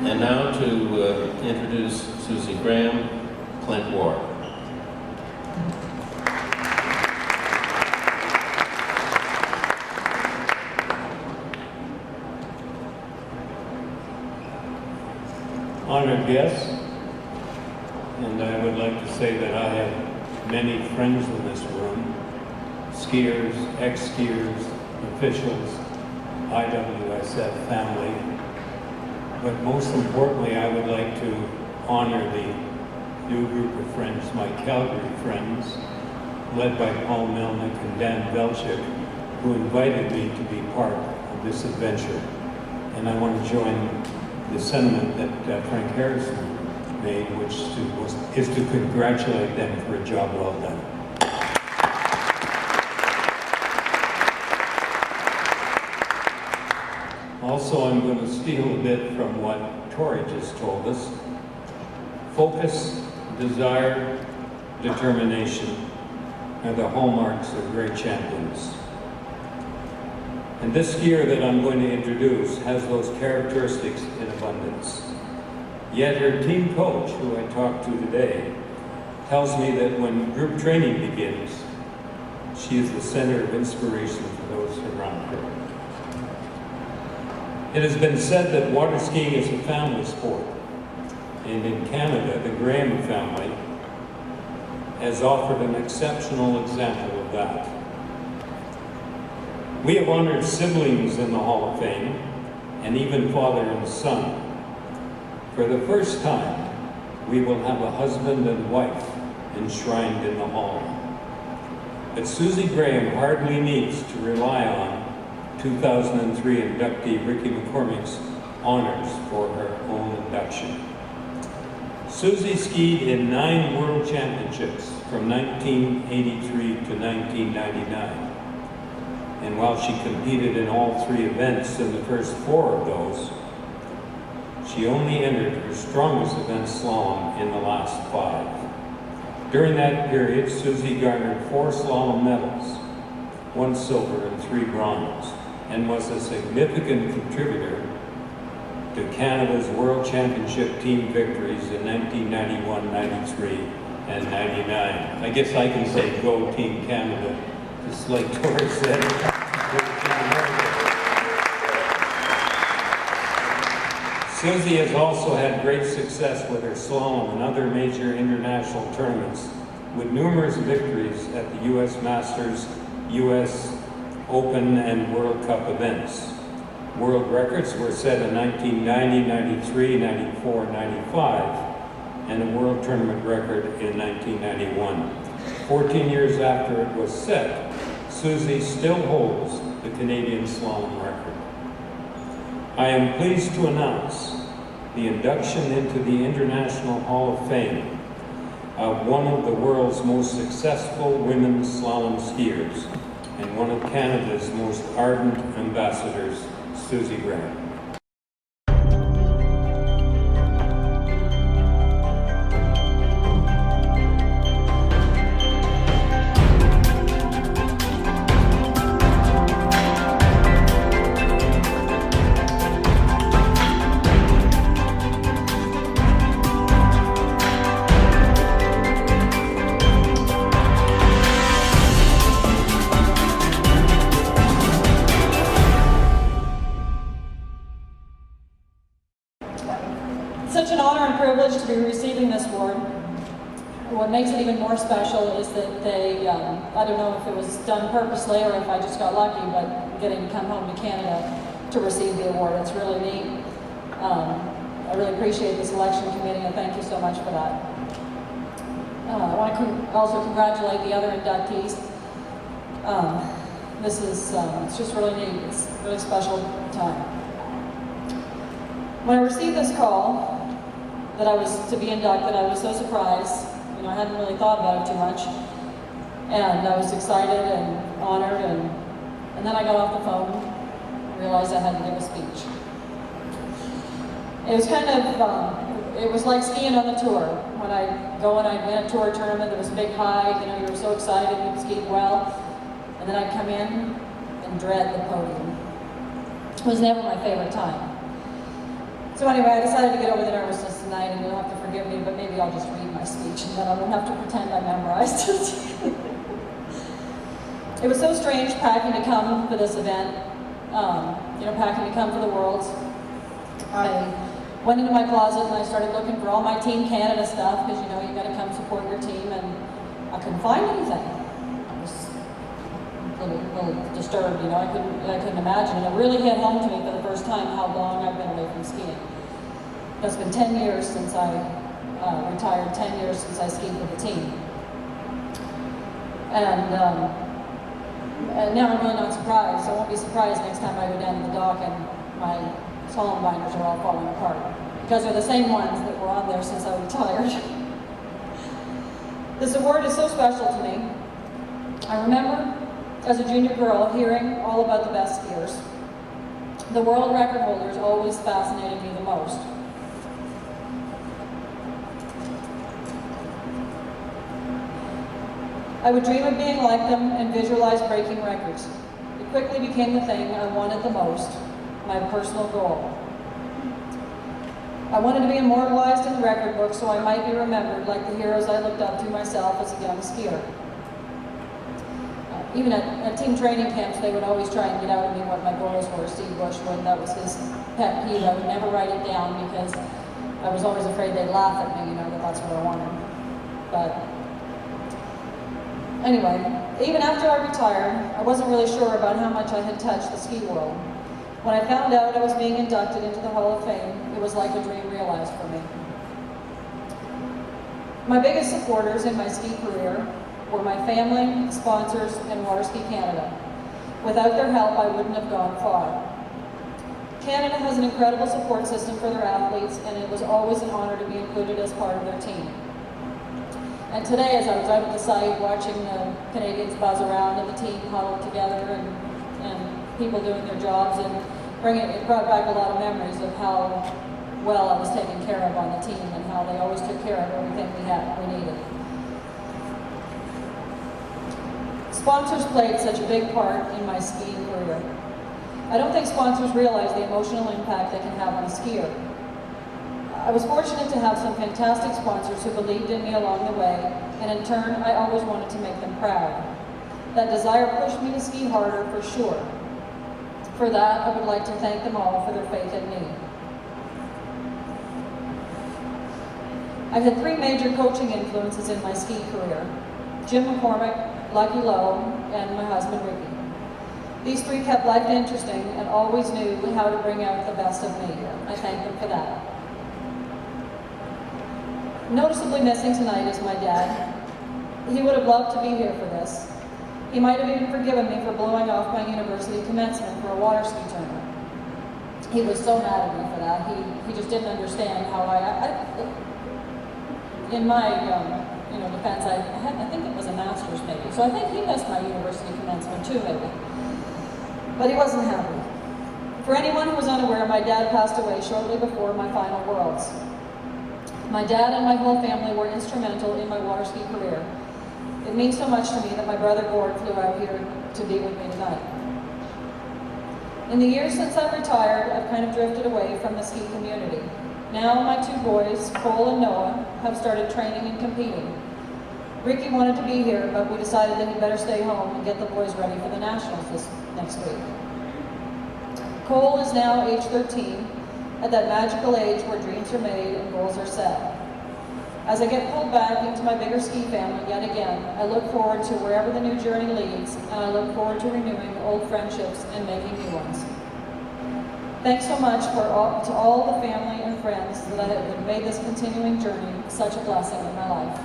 And now to introduce Suzi Graham, Clint Ward. Honored guests, and I would like to say that I have many friends in this room, skiers, ex-skiers, officials, IWSF family, but most importantly I would like to honor the new group of friends, my Calgary friends, led by Paul Melnick and Dan Velchik, who invited me to be part of this adventure. And I want to join the sentiment that Frank Harrison made, which is to congratulate them for a job well done. Also, I'm going to steal a bit from what Tori just told us. Focus, desire, determination are the hallmarks of great champions. And this skier that I'm going to introduce has those characteristics in abundance. Yet her team coach, who I talked to today, tells me that when group training begins, she is the center of inspiration for those around her. It has been said that water skiing is a family sport, and in Canada, the Graham family has offered an exceptional example of that. We have honored siblings in the Hall of Fame, and even father and son. For the first time, we will have a husband and wife enshrined in the hall. But Suzi Graham hardly needs to rely on 2003 inductee Ricky McCormick's honors for her own induction. Suzi skied in 9 world championships from 1983 to 1999. And while she competed in all 3 events in the first 4 of those, she only entered her strongest event slalom in the last 5. During that period, Suzi garnered 4 slalom medals, 1 silver and 3 bronze, and was a significant contributor to Canada's World Championship team victories in 1991, 93, and 99. I guess I can say go Team Canada, just like Tori said. Suzi has also had great success with her slalom and other major international tournaments, with numerous victories at the U.S. Masters, U.S. Open, and World Cup events. World records were set in 1990, 93, 94, 95, and a world tournament record in 1991. 14 years after it was set, Suzi still holds the Canadian slalom record. I am pleased to announce the induction into the International Hall of Fame of one of the world's most successful women slalom skiers and one of Canada's most ardent ambassadors, Suzi Graham. Such an honor and privilege to be receiving this award. What makes it even more special is that they, I don't know if it was done purposely or if I just got lucky, but getting to come home to Canada to receive the award, it's really neat. I really appreciate the selection committee, and thank you so much for that. I want to also congratulate the other inductees. This is, it's just really neat. It's a really special time. When I received this call that I was to be inducted, I was so surprised. You know, I hadn't really thought about it too much. And I was excited and honored, and then I got off the phone and realized I had to give a speech. It was kind of, it was like skiing on the tour. When I go and I'd win a tour tournament, there was a big high, you know, you were so excited, you skied well. And then I'd come in and dread the podium. It was never my favorite time. So anyway, I decided to get over the nervousness tonight, and you'll have to forgive me, but maybe I'll just read my speech, and then I won't have to pretend I memorized it. It was so strange packing to come for this event, packing to come for the Worlds. I went into my closet and I started looking for all my Team Canada stuff, because you got to come support your team, and I couldn't find anything. I was a little disturbed, I couldn't imagine. And it really hit home to me for the first time how long I've been away from skiing. It's been 10 years since I retired, 10 years since I skied with the team. And now I'm really not surprised. I won't be surprised next time I go down to the dock and my slalom binders are all falling apart, because they're the same ones that were on there since I retired. This award is so special to me. I remember as a junior girl hearing all about the best skiers. The world record holders always fascinated me the most. I would dream of being like them and visualize breaking records. It quickly became the thing I wanted the most, my personal goal. I wanted to be immortalized in the record book so I might be remembered like the heroes I looked up to myself as a young skier. Even at team training camps, they would always try and get out of me what my goals were. Steve Bush would, that was his pet peeve. I would never write it down because I was always afraid they'd laugh at me, that that's what I wanted. But anyway, even after I retired, I wasn't really sure about how much I had touched the ski world. When I found out I was being inducted into the Hall of Fame, it was like a dream realized for me. My biggest supporters in my ski career were my family, sponsors, and Water Ski Canada. Without their help, I wouldn't have gone far. Canada has an incredible support system for their athletes, and it was always an honor to be included as part of their team. And today, as I was out at the site watching the Canadians buzz around and the team huddled together and people doing their jobs, and it brought back a lot of memories of how well I was taken care of on the team and how they always took care of everything we needed. Sponsors played such a big part in my skiing career. I don't think sponsors realize the emotional impact they can have on a skier. I was fortunate to have some fantastic sponsors who believed in me along the way, and in turn, I always wanted to make them proud. That desire pushed me to ski harder for sure. For that, I would like to thank them all for their faith in me. I've had 3 major coaching influences in my ski career: Jim McCormick, Lucky Lowe, and my husband Ricky. These 3 kept life interesting and always knew how to bring out the best of me. I thank them for that. Noticeably missing tonight is my dad. He would have loved to be here for this. He might have even forgiven me for blowing off my university commencement for a water ski tournament. He was so mad at me for that. He just didn't understand how in my defense, I think it was a master's maybe. So I think he missed my university commencement too maybe. But he wasn't happy. For anyone who was unaware, my dad passed away shortly before my final Worlds. My dad and my whole family were instrumental in my water ski career. It means so much to me that my brother Gord flew out here to be with me tonight. In the years since I've retired, I've kind of drifted away from the ski community. Now my 2 boys, Cole and Noah, have started training and competing. Ricky wanted to be here, but we decided that he'd better stay home and get the boys ready for the Nationals this next week. Cole is now age 13, at that magical age where dreams are made and goals are set. As I get pulled back into my bigger ski family yet again, I look forward to wherever the new journey leads, and I look forward to renewing old friendships and making new ones. Thanks so much to all the family and friends that have made this continuing journey such a blessing in my life.